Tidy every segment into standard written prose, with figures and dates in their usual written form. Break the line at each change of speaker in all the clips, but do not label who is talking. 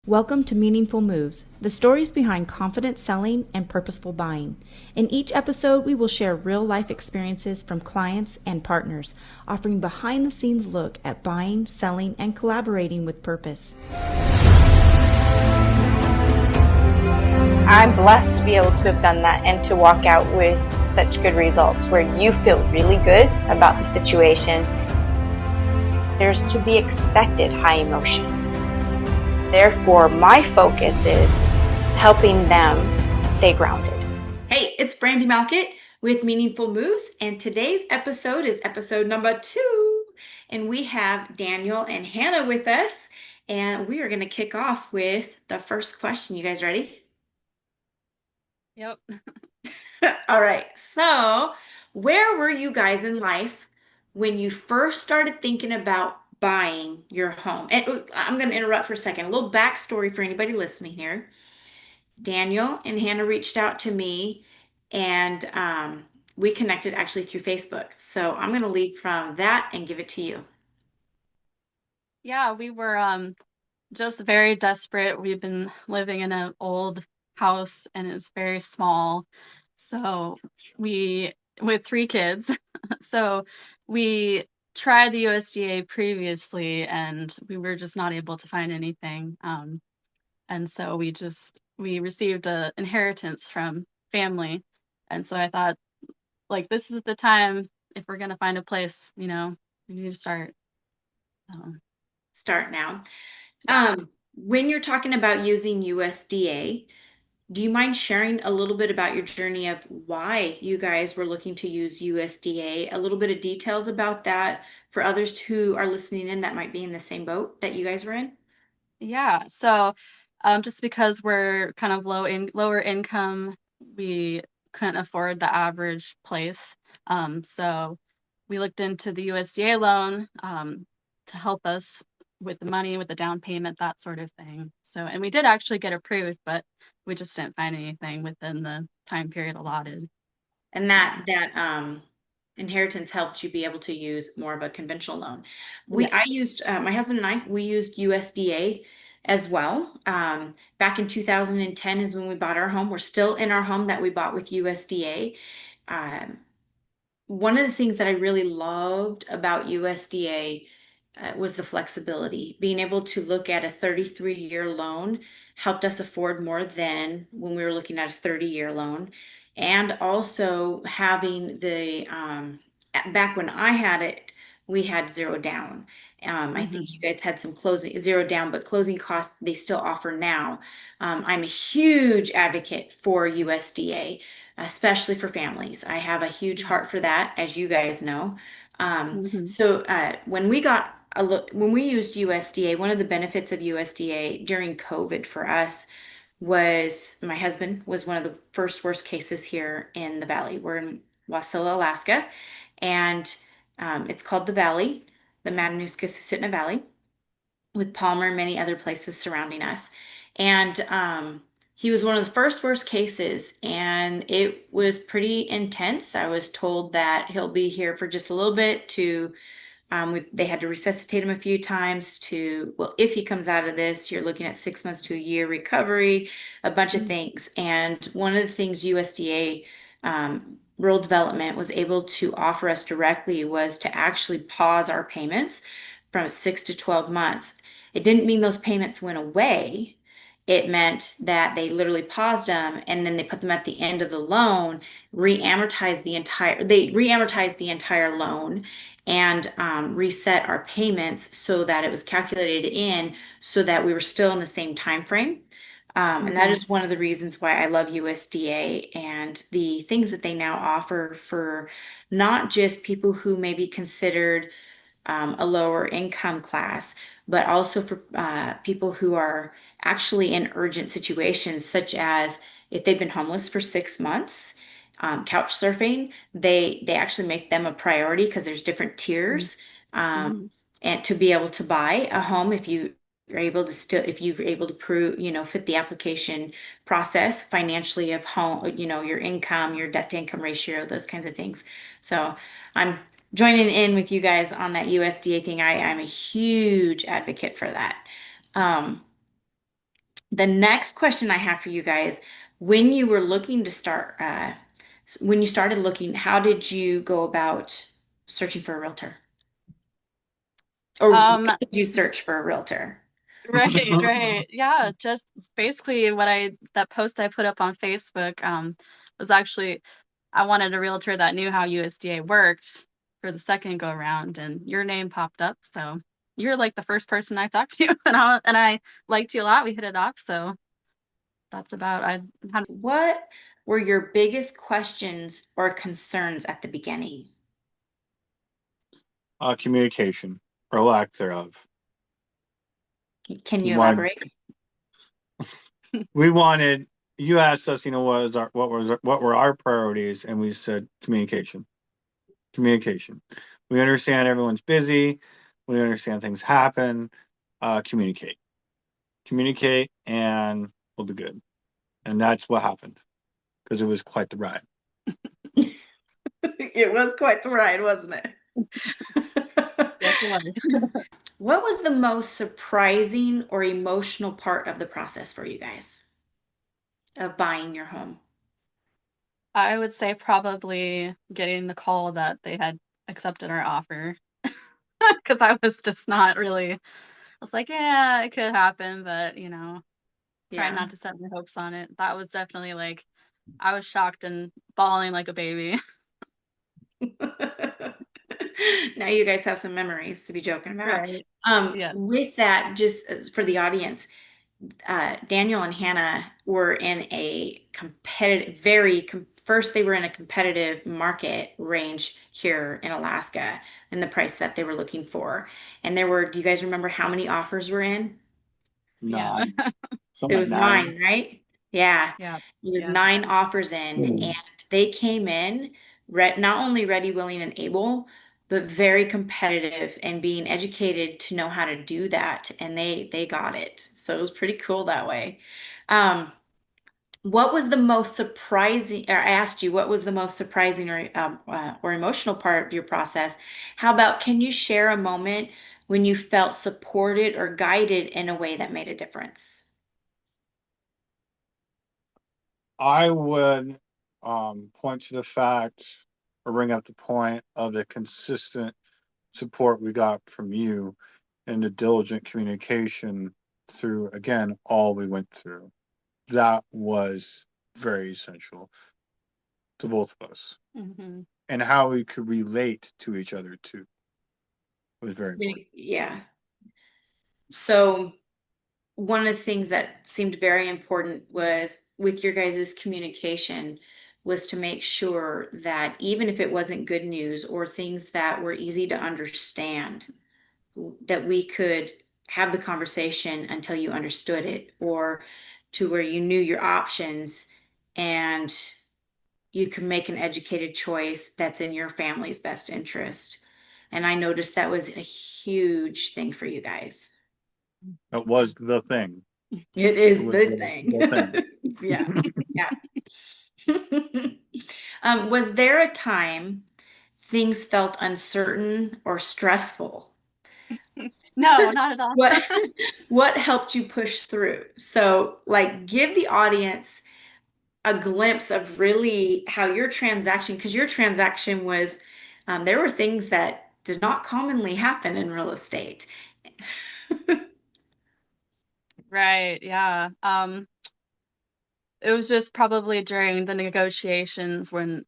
Welcome to Meaningful Moves, the stories behind confident selling and purposeful buying. In each episode, we will share real life experiences from clients and partners, offering behind the scenes look at buying, selling, and collaborating with purpose.
I'm blessed to be able to have done that and to walk out with such good results where you feel really good about the situation. There's to be expected high emotion. Therefore, my focus is helping them stay grounded.
Hey, it's Brandy Malcuit with Meaningful Moves, and today's episode is episode number 2. And we have Daniel and Hannah with us, and we are going to kick off with the first question. You guys ready?
Yep.
All right. So, where were you guys in life when you first started thinking about buying your home? And I'm going to interrupt for a second. A little backstory for anybody listening here. Daniel and Hannah reached out to me, and we connected actually through Facebook. So, I'm going to lead from that and give it to you.
Yeah, we were just very desperate. We've been living in an old house and it's very small. So we with 3 kids. So we tried the USDA previously and we were just not able to find anything. And so we received a inheritance from family. And so I thought, like, this is the time if we're gonna find a place, we need to start. Um,
Start now.
yeah.
When you're talking about using USDA, do you mind sharing a little bit about your journey of why you guys were looking to use USDA? A little bit of details about that for others who are listening in that might be in the same boat that you guys were in?
Yeah. So, just because we're kind of lower income, we couldn't afford the average place. So we looked into the USDA loan, to help us with the money, with the down payment, that sort of thing. So, and we did actually get approved, but we just didn't find anything within the time period allotted.
And
Yeah.
that inheritance helped you be able to use more of a conventional loan. I
Yes.
used my husband and we used USDA as well. Back in 2010 is when we bought our home. We're still in our home that we bought with USDA. Um, One of the things that I really loved about USDA was the flexibility. Being able to look at a 33-year loan helped us afford more than when we were looking at a 30-year loan. And also having back when I had it, we had zero down. I think you
Hmm.
guys had some closing zero down, but closing costs they still offer now. I'm a huge advocate for USDA, especially for families. I have a huge heart for that, as you guys know.
Hmm.
When when we used USDA, one of the benefits of USDA during COVID for us was my husband was one of the first worst cases here in the valley. We're in Wasilla, Alaska, and it's called the Valley, the Matanuska-Susitna Valley, with Palmer and many other places surrounding us. And he was one of the first worst cases, and it was pretty intense. I was told that he'll be here for just a little bit they had to resuscitate him a few times well, if he comes out of this, you're looking at 6 months to a year recovery, a bunch of things. And one of the things USDA rural development was able to offer us directly was to actually pause our payments from 6 to 12 months. It didn't mean those payments went away. It meant that they literally paused them and then they put them at the end of the loan, they re-amortized the entire loan and reset our payments so that it was calculated in so that we were still in the same time frame. And that
Hmm.
is one of the reasons why I love USDA and the things that they now offer for not just people who may be considered a lower income class, but also for people who are actually in urgent situations, such as if they've been homeless for 6 months, couch surfing, they actually make them a priority because there's different tiers,
Hmm.
and to be able to buy a home if you're able to prove, fit the application process financially of home, your income, your debt to income ratio, those kinds of things. So I'm joining in with you guys on that USDA thing. I'm a huge advocate for that. Um, The next question I have for you guys, when you were looking to start, when you started looking, how did you go about searching for a realtor? Or
Um,
did you search for a realtor?
right, right. Yeah, just basically that post I put up on Facebook, was actually I wanted a realtor that knew how USDA worked for the second go around, and your name popped up. So you're like the first person I talked to, and I liked you a lot. We hit it off, so that's about I had.
What were your biggest questions or concerns at the beginning?
Communication or lack thereof.
Can
We
you
wanted,
elaborate?
we wanted. You asked us, what were our priorities, and we said communication. Communication. We understand everyone's busy. We understand things happen. Communicate. Communicate, and we'll be good. And that's what happened because it was quite the ride.
It was quite the ride, wasn't it?
Yes, it was.
What was the most surprising or emotional part of the process for you guys of buying your home?
I would say probably getting the call that they had accepted our offer because I was just not really. I was like, yeah, it could happen, but trying
Yeah.
not to set my hopes on it. That was definitely like I was shocked and bawling like a baby.
Now you guys have some memories to be joking about.
Right. Yeah.
With that, just for the audience, Daniel and Hannah were in a competitive, first they were in a competitive market range here in Alaska and the price that they were looking for. And do you guys remember how many offers were in?
Yeah.
9. Something
It
like
was
9.
nine, right? Yeah.
Yeah.
It was
Yeah.
nine offers in, and they came in not only ready, willing, and able, but very competitive and being educated to know how to do that. And they got it. So it was pretty cool that way. Um, what was the most surprising, or I asked you, what was the most surprising or emotional part of your process? How about, can you share a moment when you felt supported or guided in a way that made a difference?
I would point to the fact or bring up the point of the consistent support we got from you and the diligent communication through, again, all we went through. That was very essential to both of us.
Hmm.
And how we could relate to each other too was very important.
Yeah. So one of the things that seemed very important was with your guys' communication was to make sure that even if it wasn't good news or things that were easy to understand, that we could have the conversation until you understood it or to where you knew your options and you can make an educated choice that's in your family's best interest. And I noticed that was a huge thing for you guys.
It was the thing.
It
It
is
was
the
the
thing. Yeah. Yeah. Was there a time things felt uncertain or stressful?
No, not at all.
What what helped you push through? So, like, give the audience a glimpse of really how your transaction, because your transaction was, there were things that did not commonly happen in real estate.
Right. Yeah. It was just probably during the negotiations when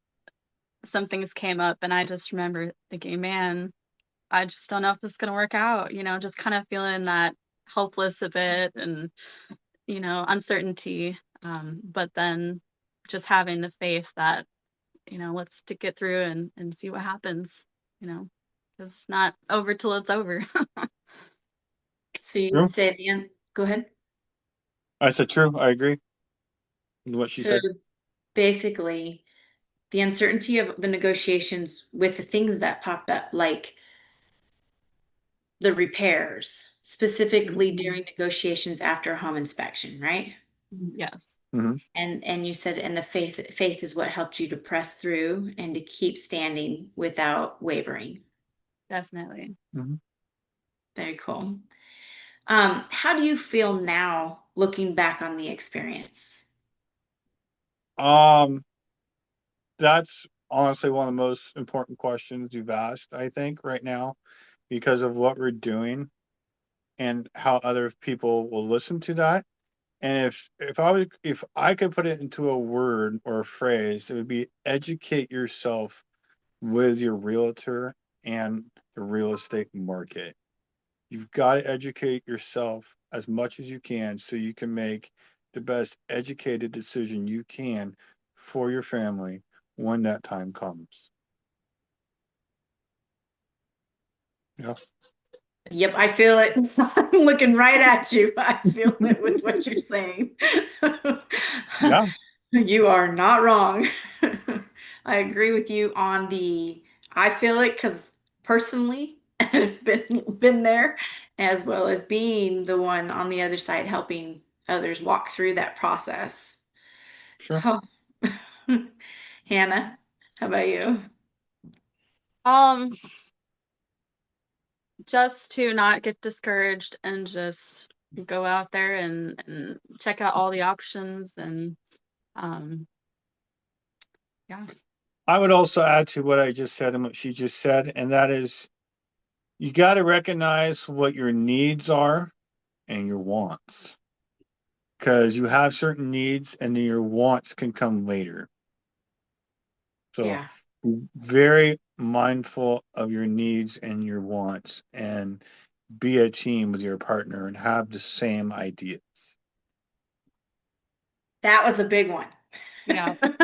some things came up, and I just remember thinking, man, I just don't know if this is gonna work out, just kind of feeling that hopeless a bit and, uncertainty. But then just having the faith that, let's stick it through and see what happens, you know, 'cause it's not over till it's over.
So you'd
True.
say the end, go ahead.
I said true. I agree with what she
So
said.
basically, the uncertainty of the negotiations with the things that popped up, like the repairs, specifically
Mhm.
during negotiations after a home inspection, right?
Yes,
Hmm.
And you said, and the faith is what helped you to press through and to keep standing without wavering.
definitely.
Hmm.
Very cool. How do you feel now looking back on the experience?
Um, that's honestly one of the most important questions you've asked, I think, right now, because of what we're doing and how other people will listen to that. And if I could put it into a word or a phrase, it would be educate yourself with your realtor and the real estate market. You've got to educate yourself as much as you can so you can make the best educated decision you can for your family when that time comes. Yeah.
Yep, I feel it. I'm looking right at you. I feel it with what you're saying.
Yeah.
You are not wrong. I agree with you on I feel it because personally I've been there as well as being the one on the other side helping others walk through that process.
Sure.
Oh. Hannah, how about you?
Um, just to not get discouraged and just go out there and check out all the options and um yeah.
I would also add to what I just said and what she just said, and that is you got to recognize what your needs are and your wants because you have certain needs and then your wants can come later. So
Yeah,
be very mindful of your needs and your wants and be a team with your partner and have the same ideas.
that was a big one.
Yeah.
That's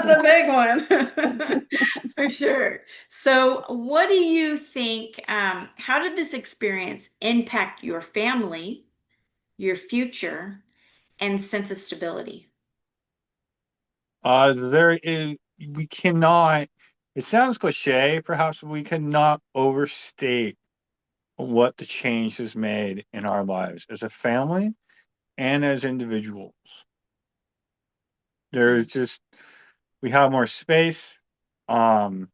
a big one for sure. So, what do you think? How did this experience impact your family, your future, and sense of stability?
There is, we cannot, it sounds cliche, perhaps, but we cannot overstate what the change has made in our lives as a family and as individuals.
Yeah.
There's just, we have more space. Um,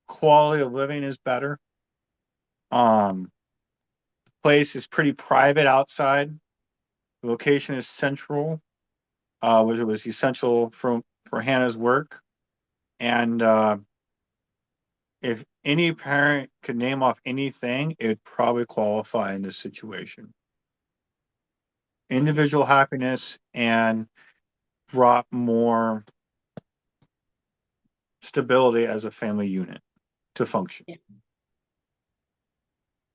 Quality of living is better. Um, Place is pretty private outside. The location is central, which was essential for Hannah's work. And if any parent could name off anything, it'd probably qualify in this situation. Individual happiness and brought more stability as a family unit to function.
Yeah.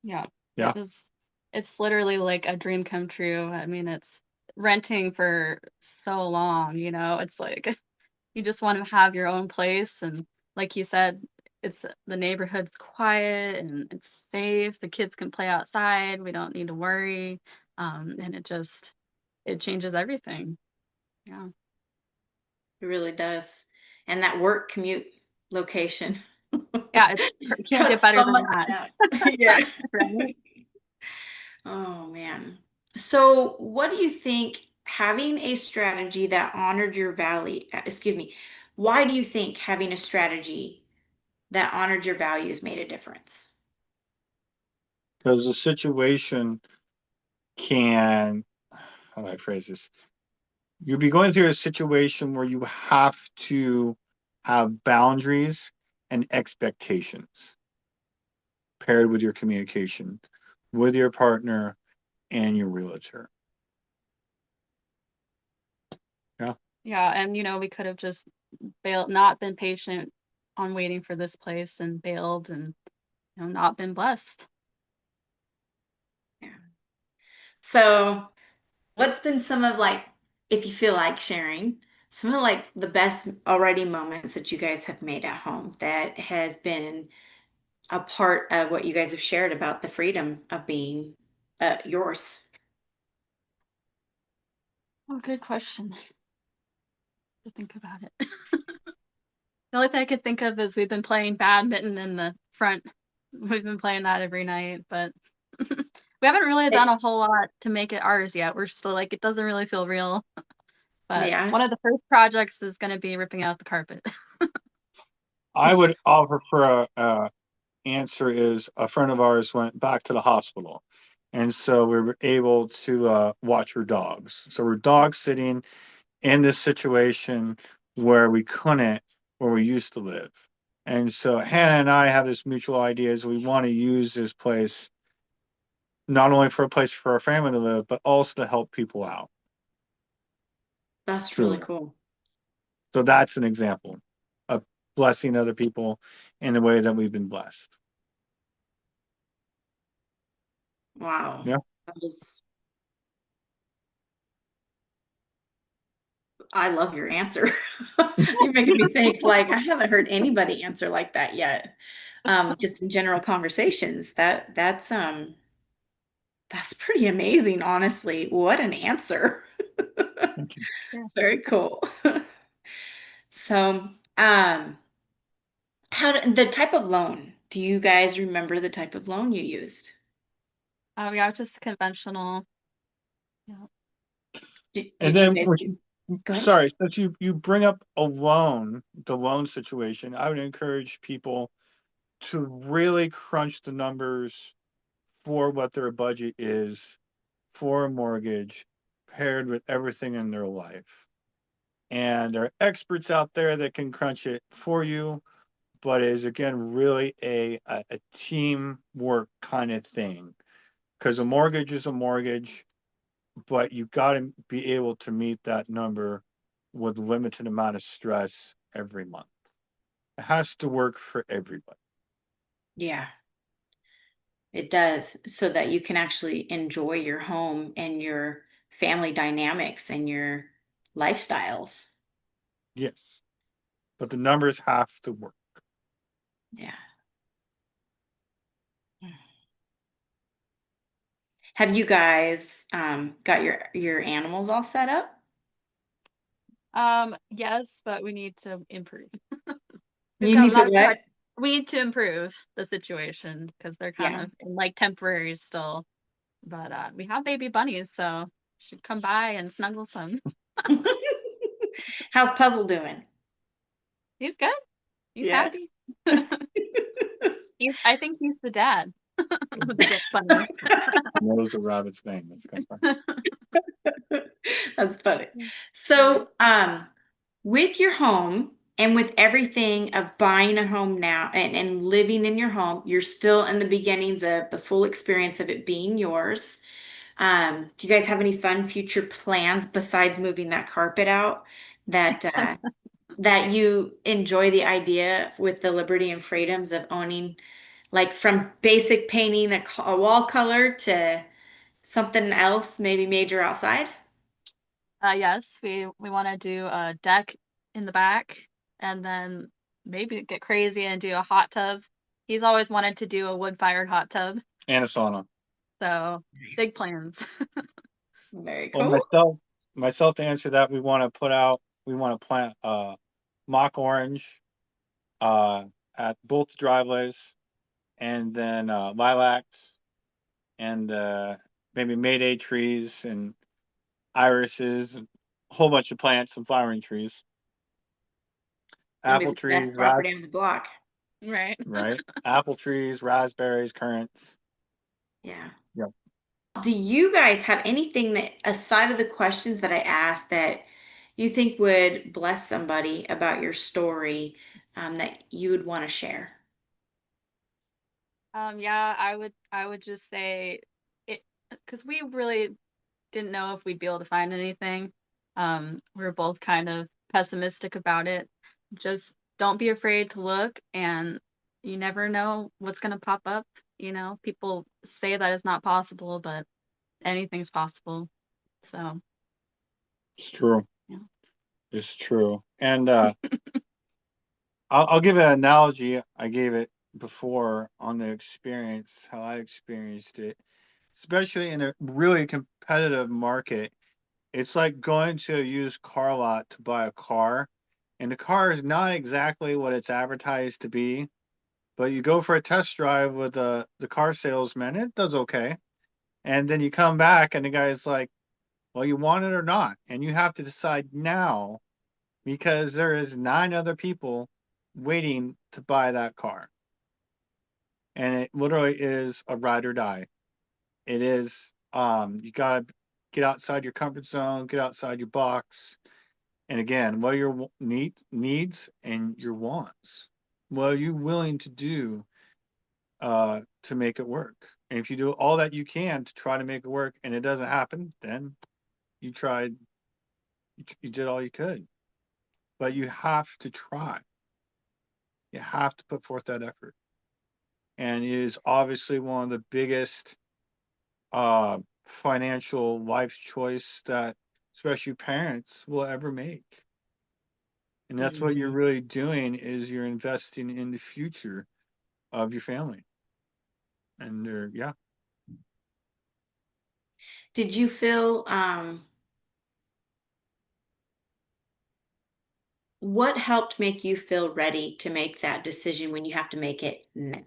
Yeah.
Yeah.
It's literally like a dream come true. I mean, it's renting for so long, you know. It's like you just want to have your own place and like you said, it's the neighborhood's quiet and it's safe. The kids can play outside. We don't need to worry. And it changes everything. Yeah.
It really does. And that work commute location
Yeah, it can't get
cuts
better
so
than
much
that.
down. Yeah.
Right?
Oh man. So, what do you think having a strategy that honored your excuse me, why do you think having a strategy that honored your values made a difference?
Because the situation can, how do I phrase this? You'll be going through a situation where you have to have boundaries and expectations paired with your communication with your partner and your realtor. Yeah.
Yeah, and we could have just bailed, not been patient on waiting for this place and bailed and not been blessed.
Yeah. So, what's been some of if you feel like sharing, some of the best already moments that you guys have made at home that has been a part of what you guys have shared about the freedom of being yours?
Oh, good question to think about it. The only thing I could think of is we've been playing badminton in the front. We've been playing that every night, but we haven't really done a whole lot to make it ours yet. We're still like, it doesn't really feel real. But
Yeah.
one of the first projects is going to be ripping out the carpet.
I would offer for a answer is a friend of ours went back to the hospital And so we were able to watch her dogs. So we're dog sitting in this situation where we couldn't, where we used to live. And so Hannah and I have this mutual idea is we want to use this place not only for a place for our family to live, but also to help people out.
That's really
Truly.
cool.
So that's an example of blessing other people in the way that we've been blessed.
Wow.
Yeah.
That was, I love your answer. You're making me think like I haven't heard anybody answer like that yet. Just in general conversations. That's pretty amazing, honestly. What an answer.
Thank you.
Yeah.
Very cool. So, the type of loan, do you guys remember the type of loan you used?
Yeah, just conventional. Yeah.
Did,
And
did you
then
guys
when
do, go ahead.
sorry, since you bring up a loan, the loan situation, I would encourage people to really crunch the numbers for what their budget is for a mortgage paired with everything in their life. And there are experts out there that can crunch it for you, but it is again really a teamwork kind of thing. Because a mortgage is a mortgage, but you got to be able to meet that number with limited amount of stress every month. It has to work for everybody.
Yeah, it does, so that you can actually enjoy your home and your family dynamics and your lifestyles.
Yes, but the numbers have to work.
Yeah. Have you guys got your animals all set up?
Yes, but we need to improve. We've
You
got
need to
lots of
what?
we need to improve the situation because they're kind
Yeah.
of in like temporary still. But we have baby bunnies, so you should come by and snuggle some.
How's Puzzle doing?
He's good. He's
Yeah.
happy. I think he's the dad of the bunnies.
Knows the rabbit's name. It's kind of
That's funny.
Yeah.
So, with your home and with everything of buying a home now and living in your home, you're still in the beginnings of the full experience of it being yours. Do you guys have any fun future plans besides moving that carpet out that you enjoy the idea with the liberty and freedoms of owning, like from basic painting a wall color to something else, maybe major outside?
Yes, we want to do a deck in the back, and then maybe get crazy and do a hot tub. He's always wanted to do a wood-fired hot tub,
and a sauna.
so big
Nice.
plans.
Very
Well,
cool.
myself to answer that, we want to plant mock orange uh, at both driveways, and then lilacs and maybe mayday trees and irises, and a whole bunch of plants and flowering trees.
It's gonna be
Apple
the
trees,
best property on the block.
Right.
right? Apple trees, raspberries, currants.
Yeah.
Yep.
Do you guys have anything that, aside of the questions that I asked, that you think would bless somebody about your story, that you would want to share?
Yeah, I would just say it because we really didn't know if we'd be able to find anything. We were both kind of pessimistic about it. Just don't be afraid to look, and you never know what's gonna pop up. People say that it's not possible, but anything's possible. So,
It's true.
yeah.
It's true. And I'll give an analogy. I gave it before on the experience, how I experienced it, especially in a really competitive market. It's like going to a used car lot to buy a car, and the car is not exactly what it's advertised to be. But you go for a test drive with the car salesman, it does okay. And then you come back, and the guy's like, well, you want it or not? And you have to decide now because there is 9 other people waiting to buy that car. And it literally is a ride or die. It is, you gotta get outside your comfort zone, get outside your box. And again, what are your needs and your wants? What are you willing to do to make it work? And if you do all that you can to try to make it work and it doesn't happen, then you tried, you did all you could. But you have to try. You have to put forth that effort. And it is obviously one of the biggest uh financial life choice that especially parents will ever make. And that's what you're
Mhm.
really doing is you're investing in the future of your family. And yeah.
Did you feel what helped make you feel ready to make that decision when you have to make it now?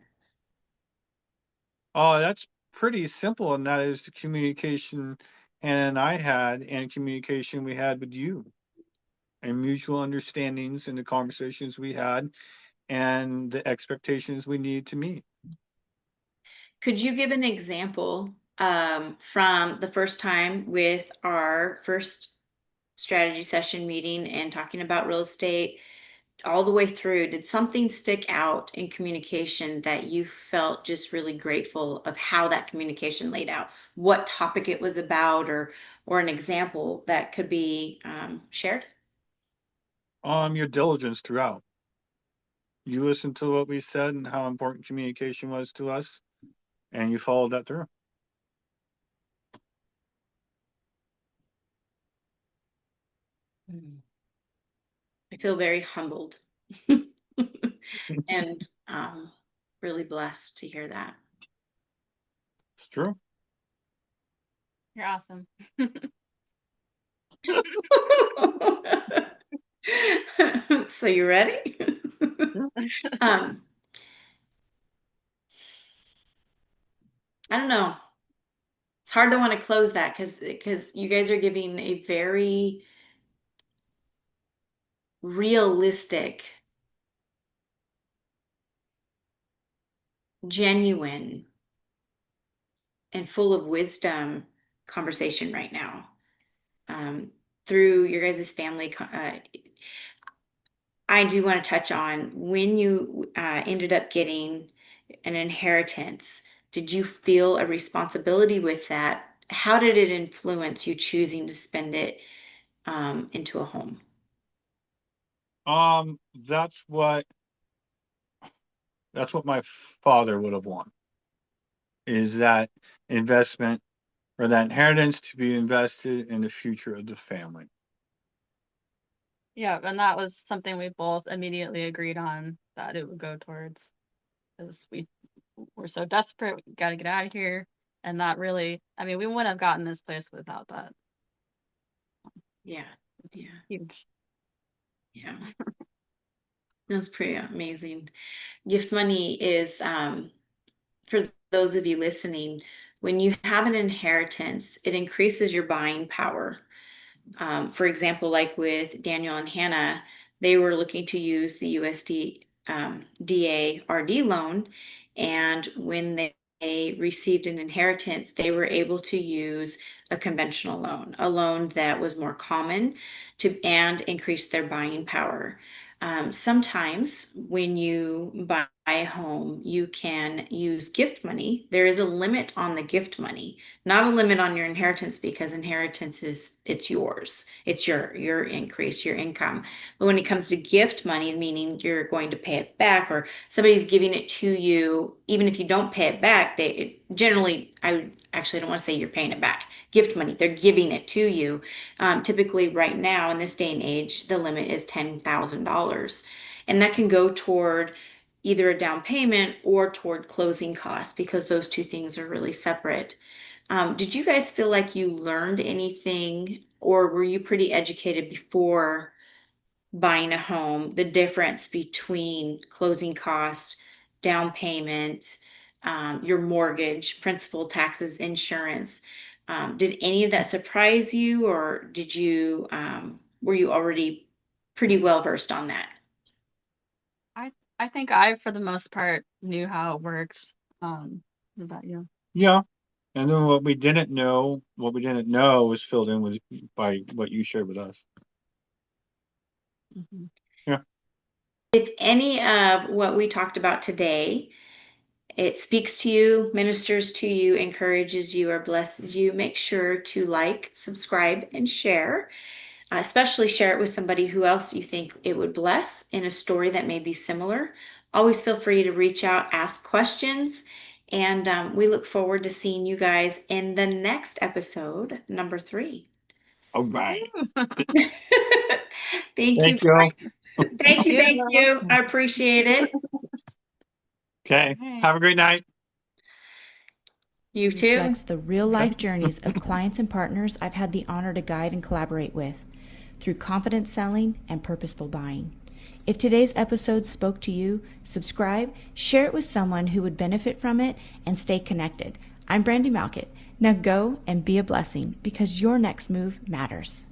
Oh, that's pretty simple, and that is the communication and I had and communication we had with you and mutual understandings and the conversations we had and the expectations we need to meet.
Could you give an example from the first time with our first strategy session meeting and talking about real estate all the way through? Did something stick out in communication that you felt just really grateful of how that communication laid out? What topic it was about, or an example that could be shared?
Your diligence throughout. You listened to what we said and how important communication was to us, and you followed that through.
Mm. I feel very humbled and really blessed to hear that.
It's true.
You're awesome.
So you ready? um, I don't know. It's hard to want to close that because you guys are giving a very realistic, genuine, and full of wisdom conversation right now. Um, through your guys' family, I do want to touch on when you ended up getting an inheritance. Did you feel a responsibility with that? How did it influence you choosing to spend it into a home?
That's what my father would have wanted is that investment or that inheritance to be invested in the future of the family.
Yeah, and that was something we both immediately agreed on that it would go towards because we were so desperate, we got to get out of here. And that really, I mean, we wouldn't have gotten this place without that.
Yeah,
It's
yeah,
huge.
yeah. That's pretty amazing. Gift money is, for those of you listening, when you have an inheritance, it increases your buying power. For example, like with Daniel and Hannah, they were looking to use the USD DA RD loan, and when they received an inheritance, they were able to use a conventional loan, a loan that was more common to and increase their buying power. Sometimes when you buy a home, you can use gift money. There is a limit on the gift money, not a limit on your inheritance because inheritance is it's yours. It's your increase, your income. But when it comes to gift money, meaning you're going to pay it back or somebody's giving it to you, even if you don't pay it back, generally, I actually don't want to say you're paying it back. Gift money, they're giving it to you. Typically, right now in this day and age, the limit is $10,000, and that can go toward either a down payment or toward closing costs because those two things are really separate. Did you guys feel like you learned anything, or were you pretty educated before buying a home, the difference between closing costs, down payment, your mortgage, principal, taxes, insurance? Did any of that surprise you, or were you already pretty well versed on that?
I I think I, for the most part, knew how it worked. What about you?
Yeah, And then what we didn't know was filled in with by what you shared with us.
Mhm.
Yeah.
If any of what we talked about today, it speaks to you, ministers to you, encourages you, or blesses you, make sure to like, subscribe, and share. Especially share it with somebody who else you think it would bless in a story that may be similar. Always feel free to reach out, ask questions, and we look forward to seeing you guys in the next episode, number 3.
All right.
Thank you,
Thank you.
guys. Thank you, thank you. I appreciate it.
Okay.
Right.
Have a great night.
You too.
Reflects the real life journeys of clients and partners I've had the honor to guide and collaborate with through confidence selling and purposeful buying. If today's episode spoke to you, subscribe, share it with someone who would benefit from it, and stay connected. I'm Brandy Malcuit. Now go and be a blessing because your next move matters.